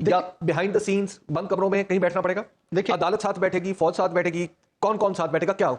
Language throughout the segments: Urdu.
یا بیہائنڈ دا سینس بند کمروں میں کہیں بیٹھنا پڑے گا؟ دیکھیں عدالت ساتھ بیٹھے گی، فوج ساتھ بیٹھے گی، کون کون ساتھ بیٹھے گا، کیا ہو؟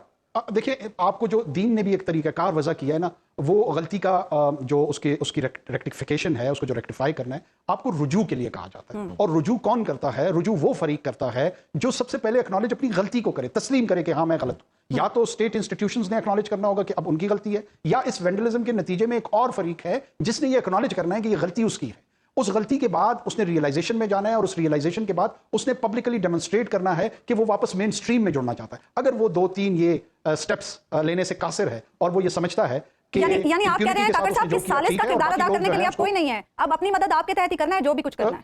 دیکھیں آپ کو جو دین نے بھی ایک طریقہ کار وضع کیا ہے نا، وہ غلطی کا جو اس کی ریکٹیفیکیشن ہے، اس کو جو ریکٹیفائی کرنا ہے، آپ کو رجوع کے لیے کہا جاتا ہے. اور رجوع کون کرتا ہے؟ رجوع وہ فریق کرتا ہے جو سب سے پہلے اکنالج اپنی غلطی کو کرے، تسلیم کرے کہ ہاں میں غلط ہوں. یا تو اسٹیٹ انسٹیٹیوشنز نے اکنالج کرنا ہوگا کہ اب ان کی غلطی ہے، یا اس وینڈلزم کے نتیجے میں ایک اور فریق ہے جس نے یہ اکنالج کرنا ہے کہ یہ غلطی اس کی ہے. اس غلطی کے بعد اس نے ریئلائزیشن میں جانا ہے، اور اس ریئلائزیشن کے بعد اس نے پبلکلی ڈیمونسٹریٹ کرنا ہے کہ وہ واپس مین سٹریم میں جڑنا چاہتا ہے. اگر وہ 2-3 یہ سٹیپس لینے سے قاصر ہے اور وہ یہ سمجھتا ہے کہ یعنی آپ کہہ رہے ہیں کاکڑ صاحب کہ ثالث کا کردار ادا کرنے کے لیے اب کوئی نہیں ہے، اب اپنی مدد آپ کے تحت ہی کرنا ہے جو بھی کچھ کرنا ہے.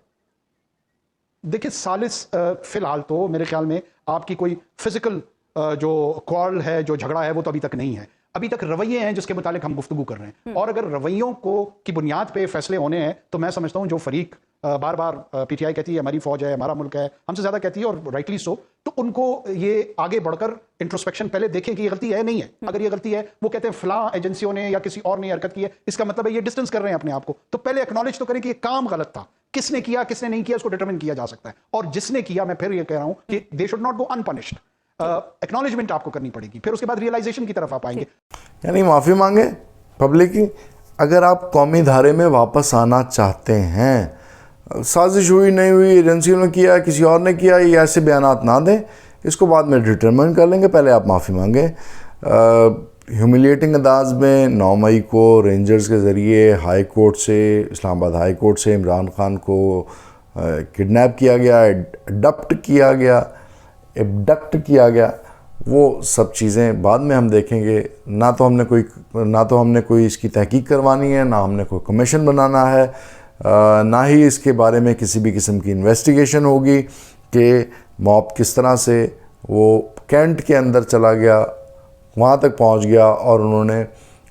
دیکھیں ثالث فی الحال تو میرے خیال میں آپ کی کوئی فزیکل جو کوارل ہے، جو جھگڑا ہے، وہ تو ابھی تک نہیں ہے. ابھی تک رویے ہیں جس کے متعلق ہم گفتگو کر رہے ہیں، اور اگر رویوں کی بنیاد پہ فیصلے ہونے ہیں تو میں سمجھتا ہوں جو فریق بار بار پی ٹی آئی کہتی ہے ہماری فوج ہے، ہمارا ملک ہے، ہم سے زیادہ کہتی ہے اور رائٹلی سو، تو ان کو یہ آگے بڑھ کر انٹروسپیکشن پہلے دیکھیں کہ یہ غلطی ہے نہیں ہے. اگر یہ غلطی ہے، وہ کہتے ہیں فلاں ایجنسیوں نے یا کسی اور نے حرکت کی ہے، اس کا مطلب ہے یہ ڈسٹنس کر رہے ہیں اپنے آپ کو. تو پہلے اکنالج تو کریں کہ یہ کام غلط تھا، کس نے کیا کس نے نہیں کیا اس کو ڈیٹرمن کیا جا سکتا ہے، اور جس نے کیا میں پھر یہ کہہ رہا ہوں کہ they should not go unpunished. Acknowledgement آپ کو کرنی پڑے گی، پھر اس کے بعد ریئلائزیشن کی طرف آپ آئیں گے. یعنی معافی مانگے پبلک کی. اگر آپ قومی دھارے میں واپس آنا چاہتے ہیں، سازش ہوئی نہیں ہوئی، ایجنسیوں نے کیا کسی اور نے کیا، یہ ایسے بیانات نہ دیں، اس کو بعد میں ڈٹرمن کر لیں گے. پہلے آپ معافی مانگیں. ہیوملیٹنگ انداز میں 9 مئی کو رینجرز کے ذریعے ہائی کورٹ سے، اسلام آباد ہائی کورٹ سے عمران خان کو کڈنیپ کیا گیا، ایبڈکٹ کیا گیا، وہ سب چیزیں بعد میں ہم دیکھیں گے. نہ تو ہم نے کوئی اس کی تحقیق کروانی ہے، نہ ہم نے کوئی کمیشن بنانا ہے، نہ ہی اس کے بارے میں کسی بھی قسم کی انویسٹیگیشن ہوگی کہ موب کس طرح سے وہ کینٹ کے اندر چلا گیا، وہاں تک پہنچ گیا اور انہوں نے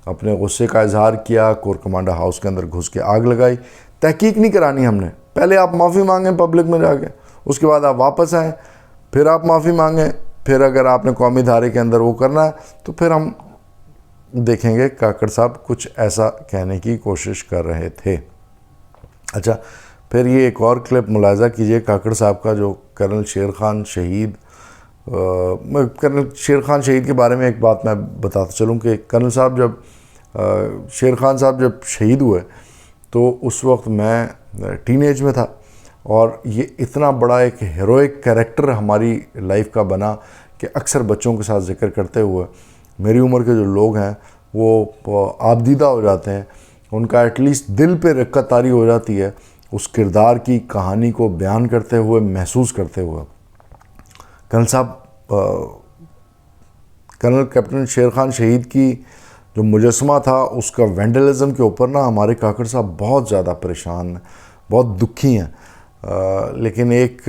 اپنے غصے کا اظہار کیا، کور کمانڈر ہاؤس کے اندر گھس کے آگ لگائی. تحقیق نہیں کرانی ہم نے. پہلے آپ معافی مانگیں پبلک میں جا کے، اس کے بعد آپ واپس آئیں، پھر آپ معافی مانگیں. پھر اگر آپ نے قومی دھارے کے اندر وہ کرنا ہے تو پھر ہم دیکھیں گے. کاکڑ صاحب کچھ ایسا کہنے کی کوشش کر رہے تھے. اچھا، پھر یہ ایک اور کلپ ملاحظہ کیجئے کاکڑ صاحب کا، جو کرنل شیر خان شہید کے بارے میں ایک بات میں بتاتا چلوں کہ کرنل صاحب شیر خان صاحب جب شہید ہوئے تو اس وقت میں ٹین ایج میں تھا، اور یہ اتنا بڑا ایک ہیروئک کریکٹر ہماری لائف کا بنا کہ اکثر بچوں کے ساتھ ذکر کرتے ہوئے میری عمر کے جو لوگ ہیں وہ آبدیدہ ہو جاتے ہیں، ان کا ایٹ لیسٹ دل پہ رقت طاری ہو جاتی ہے اس کردار کی کہانی کو بیان کرتے ہوئے، محسوس کرتے ہوئے. کرنل صاحب، کرنل کیپٹن شیر خان شہید کی جو مجسمہ تھا اس کا وینڈلزم کے اوپر نا ہمارے کاکڑ صاحب بہت زیادہ پریشان ہیں، بہت دکھی ہیں. لیکن ایک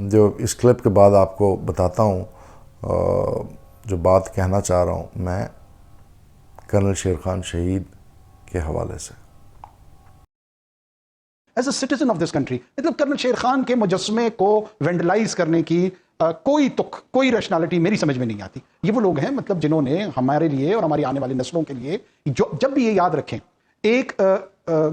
جو اس کلپ کے بعد آپ کو بتاتا ہوں، جو بات کہنا چاہ رہا ہوں میں کرنل شیر خان شہید کے حوالے سے. As a citizen of this country, مطلب کرنل شیر خان کے مجسمے کو وینڈلائز کرنے کی کوئی ریشنالٹی میری سمجھ میں نہیں آتی. یہ وہ لوگ ہیں مطلب جنہوں نے ہمارے لیے اور ہماری آنے والی نسلوں کے لیے جب بھی یہ یاد رکھیں، ایک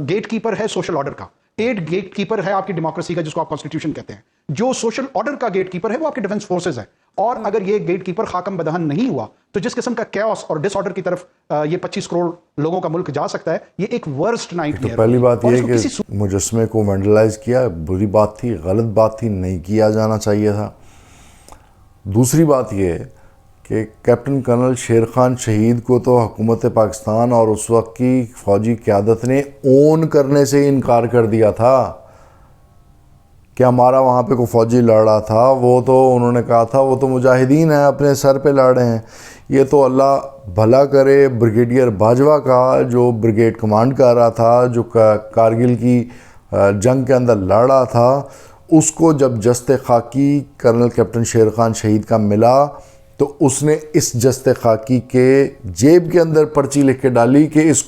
گیٹ کیپر ہے سوشل آرڈر کا، ایک گیٹ کیپر ہے آپ کی ڈیموکریسی کا جس کو آپ کانسٹیٹیوشن کہتے ہیں. جو سوشل آرڈر کا گیٹ کیپر ہے وہ آپ کے ڈیفنس فورسز ہے. اور اگر یہ گیٹ کیپر خاکم بدہن نہیں ہوا تو جس قسم کا کیوس اور ڈس آرڈر کی طرف یہ 25 کروڑ لوگوں کا ملک جا سکتا ہے، یہ ایک ورسٹ نائٹ میئر. پہلی بات یہ کہ مجسمے کو وینڈلائز کیا بری بات تھی، غلط بات تھی، نہیں کیا جانا چاہیے تھا. دوسری بات یہ کہ کیپٹن کرنل شیر خان شہید کو تو حکومت پاکستان اور اس وقت کی فوجی قیادت نے اون کرنے سے انکار کر دیا تھا کہ ہمارا وہاں پہ کوئی فوجی لڑ رہا تھا، وہ تو انہوں نے کہا تھا وہ تو مجاہدین ہیں، اپنے سر پہ لڑ رہے ہیں. یہ تو اللہ بھلا کرے بریگیڈیئر باجوہ کا جو بریگیڈ کمانڈ کر رہا تھا، جو کارگل کی جنگ کے اندر لڑ رہا تھا، اس کو جب جست خاکی کرنل کیپٹن شیر خان شہید کا ملا تو اس نے اس جست خاکی کے جیب کے اندر پرچی لکھ کے ڈالی کہ اس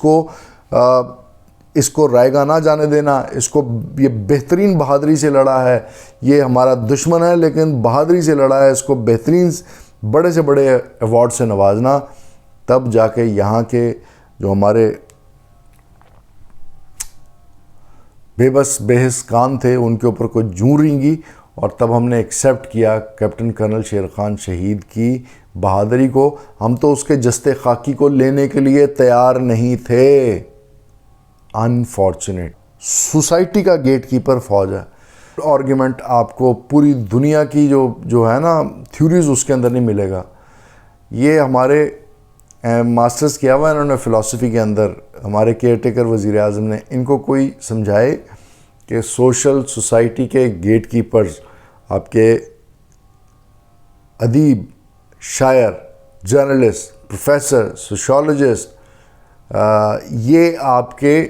کو رائے گاہ نہ جانے دینا، اس کو یہ بہترین بہادری سے لڑا ہے، یہ ہمارا دشمن ہے لیکن بہادری سے لڑا ہے، اس کو بہترین بڑے سے بڑے ایوارڈ سے نوازنا. تب جا کے یہاں کے جو ہمارے بے بس بے حس کان تھے، ان کے اوپر کوئی جوں رینگی، اور تب ہم نے ایکسیپٹ کیا کیپٹن کرنل شیر خان شہید کی بہادری کو. ہم تو اس کے جستے خاکی کو لینے کے لیے تیار نہیں تھے. انفارچونیٹ. سوسائٹی کا گیٹ کیپر فوج ہے. آرگیومنٹ آپ کو پوری دنیا کی جو ہے نا تھیوریز اس کے اندر نہیں ملے گا. یہ ہمارے ماسٹرز کیا ہوا ہے انہوں نے فلسفی کے اندر، ہمارے کیئر ٹیکر وزیر اعظم نے، ان کو کوئی سمجھائے کہ سوشل سوسائٹی کے گیٹ کیپرز آپ کے ادیب، شاعر، جرنلسٹ، پروفیسر، سوشولوجسٹ، یہ آپ کے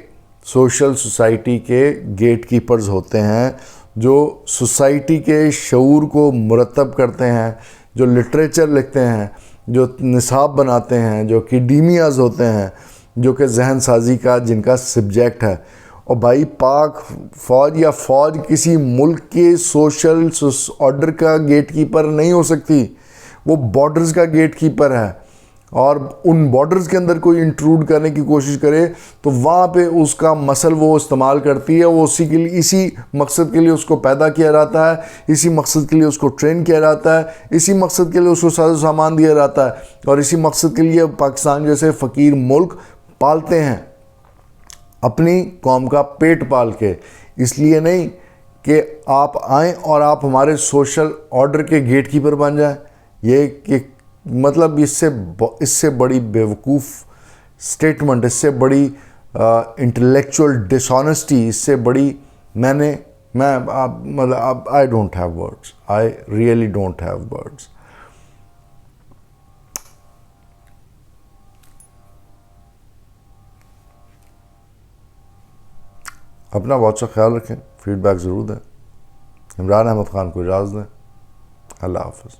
سوشل سوسائٹی کے گیٹ کیپرز ہوتے ہیں جو سوسائٹی کے شعور کو مرتب کرتے ہیں، جو لٹریچر لکھتے ہیں، جو نصاب بناتے ہیں، جو اکیڈیمیاز ہوتے ہیں، جو کہ ذہن سازی کا جن کا سبجیکٹ ہے. اور بھائی پاک فوج یا فوج کسی ملک کے سوشل آرڈر کا گیٹ کیپر نہیں ہو سکتی، وہ بارڈرز کا گیٹ کیپر ہے. اور ان بارڈرز کے اندر کوئی انٹروڈ کرنے کی کوشش کرے تو وہاں پہ اس کا مسل وہ استعمال کرتی ہے. وہ اسی مقصد کے لیے اس کو پیدا کیا جاتا ہے، اسی مقصد کے لیے اس کو ٹرین کیا جاتا ہے، اسی مقصد کے لیے اس کو ساز و سامان دیا جاتا ہے، اور اسی مقصد کے لیے پاکستان جیسے فقیر ملک پالتے ہیں اپنی قوم کا پیٹ پال کے. اس لیے نہیں کہ آپ آئیں اور آپ ہمارے سوشل آرڈر کے گیٹ کیپر بن جائیں. یہ کہ مطلب اس سے بڑی بیوقوف سٹیٹمنٹ، اس سے بڑی انٹلیکچوئل ڈس آنیسٹی، اس سے بڑی مطلب I don't have words, I really don't have words. اپنا بہت سا خیال رکھیں، فیڈ بیک ضرور دیں. عمران احمد خان کو اجازت دیں. اللہ حافظ.